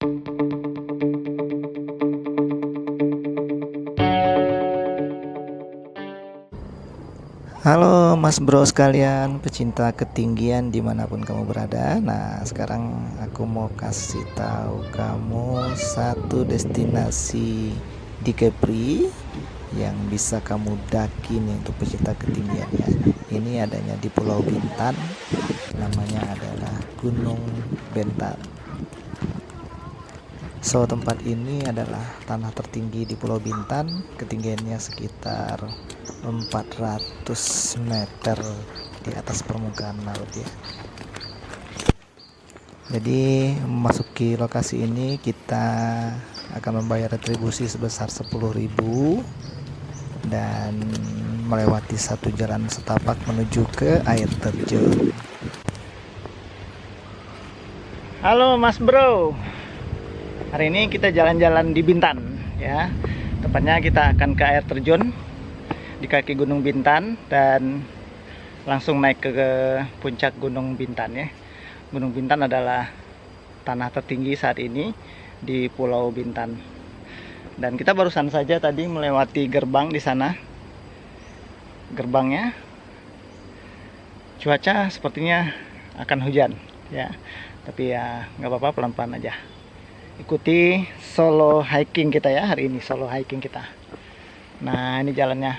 Halo Mas Bro sekalian, pecinta ketinggian dimanapun kamu berada. Nah, sekarang aku mau kasih tahu kamu satu destinasi di Kepri yang bisa kamu daki nih untuk pecinta ketinggiannya. Ini adanya di Pulau Bintan, namanya adalah Gunung Bentan. So, tempat ini adalah tanah tertinggi di Pulau Bintan, ketinggiannya sekitar 400 meter di atas permukaan laut ya. Jadi memasuki lokasi ini kita akan membayar retribusi sebesar 10.000 dan melewati satu jalan setapak menuju ke air terjun. Halo Mas Bro. Hari ini kita jalan-jalan di Bintan ya. Tepatnya kita akan ke air terjun di kaki Gunung Bintan dan langsung naik ke puncak Gunung Bintan ya. Gunung Bintan adalah tanah tertinggi saat ini di Pulau Bintan. Dan kita barusan saja tadi melewati gerbang di sana. Gerbangnya cuaca sepertinya akan hujan ya. Tapi ya nggak apa-apa, pelan-pelan aja. Ikuti solo hiking kita ya, hari ini solo hiking kita. Nah, ini jalannya.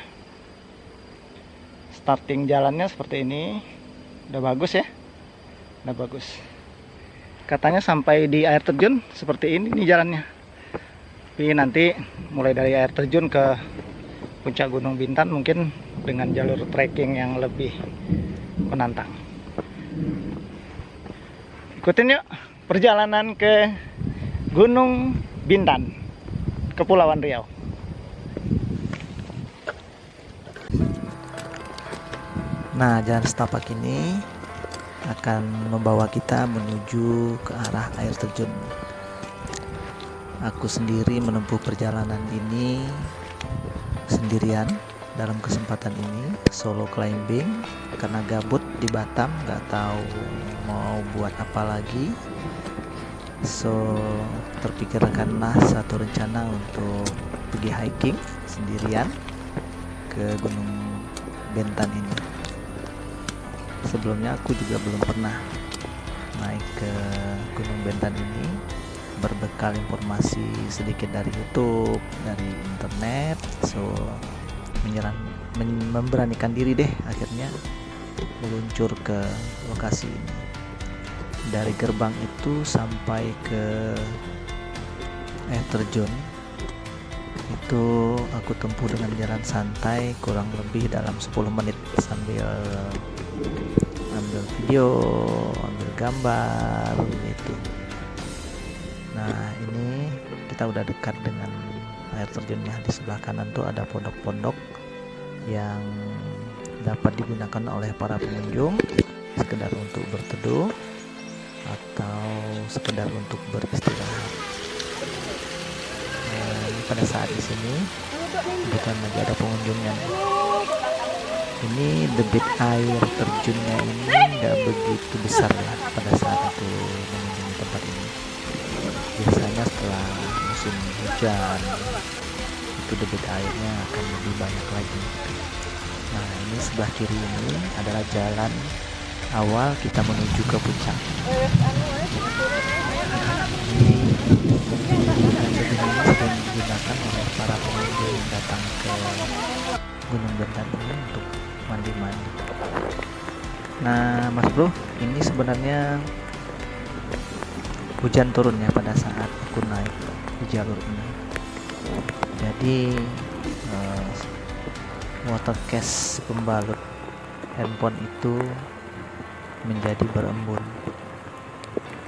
Starting jalannya seperti ini. Udah bagus ya. Udah bagus. Katanya sampai di air terjun seperti ini nih jalannya. Tapi nanti mulai dari air terjun ke puncak Gunung Bintan mungkin dengan jalur trekking yang lebih menantang. Ikutin yuk perjalanan ke Gunung Bintan, Kepulauan Riau. Nah, jalan setapak ini akan membawa kita menuju ke arah air terjun. Aku sendiri menempuh perjalanan ini sendirian dalam kesempatan ini, solo climbing, karena gabut di Batam, nggak tahu mau buat apa lagi. So, terpikirkanlah satu rencana untuk pergi hiking sendirian ke Gunung Bintan ini. Sebelumnya aku juga belum pernah naik ke Gunung Bintan ini, berbekal informasi sedikit dari YouTube, dari internet. So, memberanikan diri deh akhirnya meluncur ke lokasi ini. Dari gerbang itu sampai ke air terjun itu aku tempuh dengan jalan santai kurang lebih dalam 10 menit sambil ambil video, ambil gambar gitu. Nah, ini kita udah dekat dengan air terjunnya. Di sebelah kanan tuh ada pondok-pondok yang dapat digunakan oleh para pengunjung sekedar untuk berteduh atau sekedar untuk beristirahat. Pada saat di sini bukan lagi ada pengunjungnya. Ini debit air terjunnya ini nggak begitu besar ya pada saat aku mengunjungi tempat ini. Biasanya setelah musim hujan itu debit airnya akan lebih banyak lagi. Nah, ini sebelah kiri ini adalah jalan awal kita menuju ke puncak. Ini sering digunakan oleh para pengunjung yang datang ke Gunung Bintan ini untuk mandi-mandi. Nah, Mas Bro, ini sebenarnya hujan turun ya pada saat aku naik di jalur ini. Jadi water case pembalut handphone itu menjadi berembun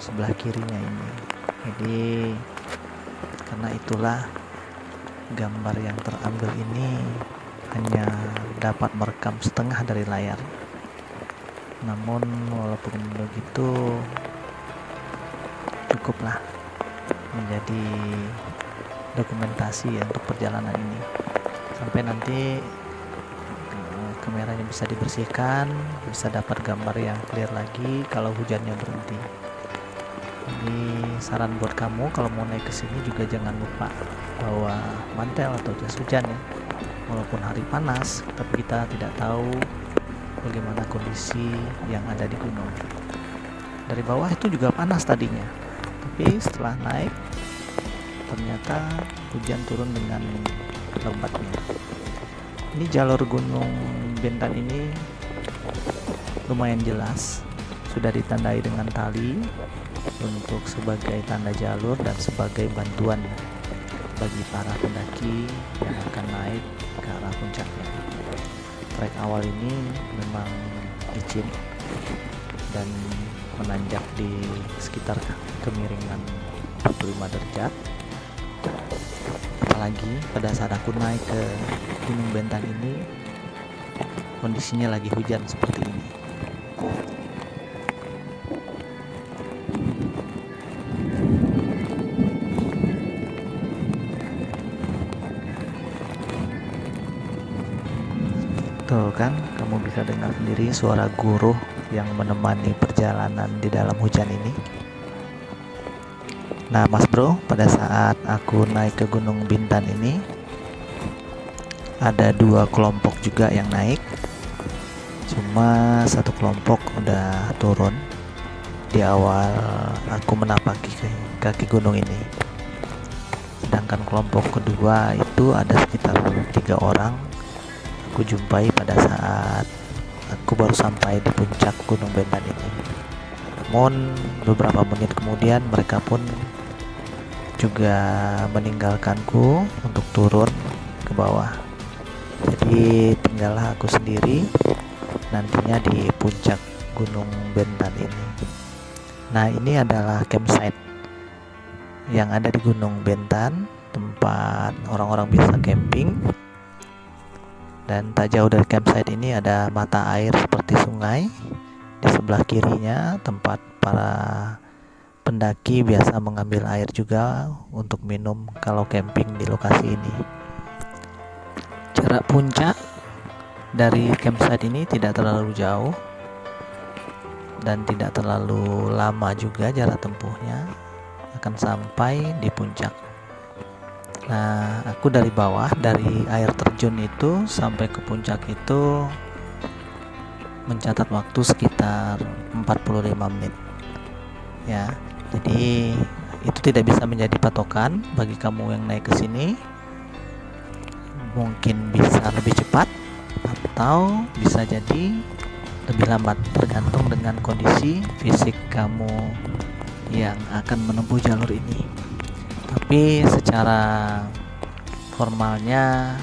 sebelah kirinya ini. Jadi karena itulah gambar yang terambil ini hanya dapat merekam setengah dari layar. Namun walaupun begitu cukuplah menjadi dokumentasi ya untuk perjalanan ini. Sampai nanti kameranya bisa dibersihkan, bisa dapat gambar yang clear lagi kalau hujannya berhenti. Ini saran buat kamu, kalau mau naik ke sini juga jangan lupa bawa mantel atau jas hujan ya. Walaupun hari panas, tapi kita tidak tahu bagaimana kondisi yang ada di gunung. Dari bawah itu juga panas tadinya, tapi setelah naik ternyata hujan turun dengan lebatnya. Ini jalur Gunung Bentan ini lumayan jelas, sudah ditandai dengan tali untuk sebagai tanda jalur dan sebagai bantuan bagi para pendaki yang akan naik ke arah puncaknya. Trek awal ini memang licin dan menanjak di sekitar kemiringan 45 derajat. Apalagi pada saat aku naik ke Gunung Bentan ini kondisinya lagi hujan seperti ini. Tuh kan, kamu bisa dengar sendiri suara guruh yang menemani perjalanan di dalam hujan ini. Nah mas bro, pada saat aku naik ke Gunung Bintan ini ada 2 kelompok juga yang naik. Cuma satu kelompok udah turun di awal aku menapaki kaki gunung ini. Sedangkan kelompok kedua itu ada sekitar 3 orang aku jumpai pada saat aku baru sampai di puncak Gunung Bentan ini. Namun beberapa menit kemudian mereka pun juga meninggalkanku untuk turun ke bawah. Jadi tinggallah aku sendiri nantinya di puncak Gunung Bentan ini. Nah ini adalah campsite yang ada di Gunung Bentan, tempat orang-orang bisa camping. Dan tak jauh dari campsite ini ada mata air seperti sungai. Di sebelah kirinya tempat para pendaki biasa mengambil air juga untuk minum kalau camping di lokasi ini. Jarak puncak dari campsite ini tidak terlalu jauh dan tidak terlalu lama juga jarak tempuhnya, akan sampai di puncak. Nah, aku dari bawah, dari air terjun itu sampai ke puncak itu mencatat waktu sekitar 45 menit. Ya, jadi itu tidak bisa menjadi patokan bagi kamu yang naik ke sini. Mungkin bisa lebih cepat atau bisa jadi lebih lambat, tergantung dengan kondisi fisik kamu yang akan menempuh jalur ini. Tapi secara formalnya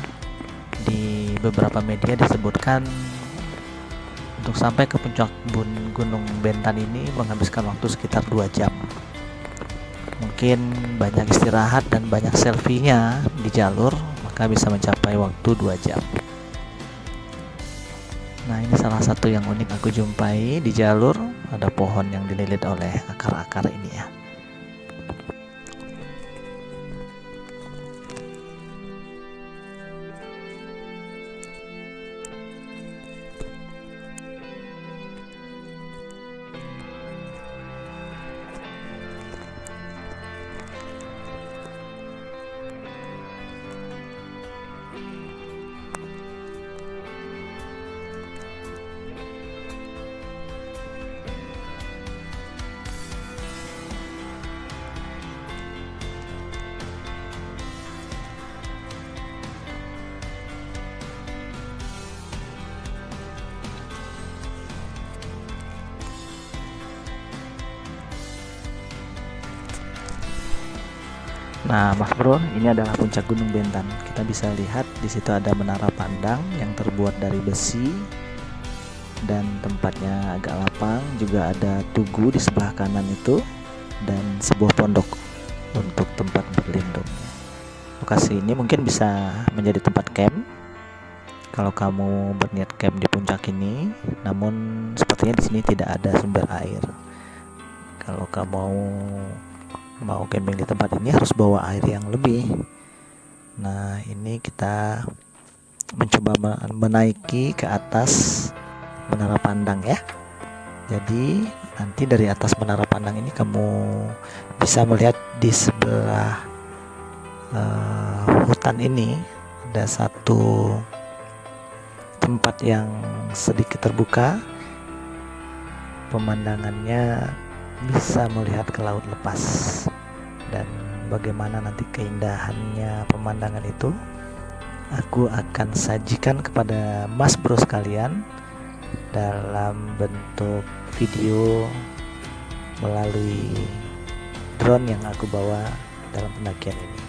di beberapa media disebutkan untuk sampai ke puncak Gunung Bentan ini menghabiskan waktu sekitar 2 jam. Mungkin banyak istirahat dan banyak selfie-nya di jalur, maka bisa mencapai waktu 2 jam. Nah ini salah satu yang unik aku jumpai di jalur, ada pohon yang dililit oleh akar-akar ini ya. Nah, Mas Bro, ini adalah puncak Gunung Bentan. Kita bisa lihat di situ ada menara pandang yang terbuat dari besi dan tempatnya agak lapang. Juga ada tugu di sebelah kanan itu dan sebuah pondok untuk tempat berlindung. Lokasi ini mungkin bisa menjadi tempat camp kalau kamu berniat camp di puncak ini. Namun sepertinya di sini tidak ada sumber air. Kalau kamu mau camping di tempat ini harus bawa air yang lebih. Nah ini kita mencoba menaiki ke atas menara pandang ya. Jadi Nanti dari atas menara pandang ini kamu bisa melihat di sebelah hutan ini ada satu tempat yang sedikit terbuka. Pemandangannya bisa melihat ke laut lepas, dan bagaimana nanti keindahannya pemandangan itu aku akan sajikan kepada mas bro sekalian dalam bentuk video melalui drone yang aku bawa dalam pendakian ini.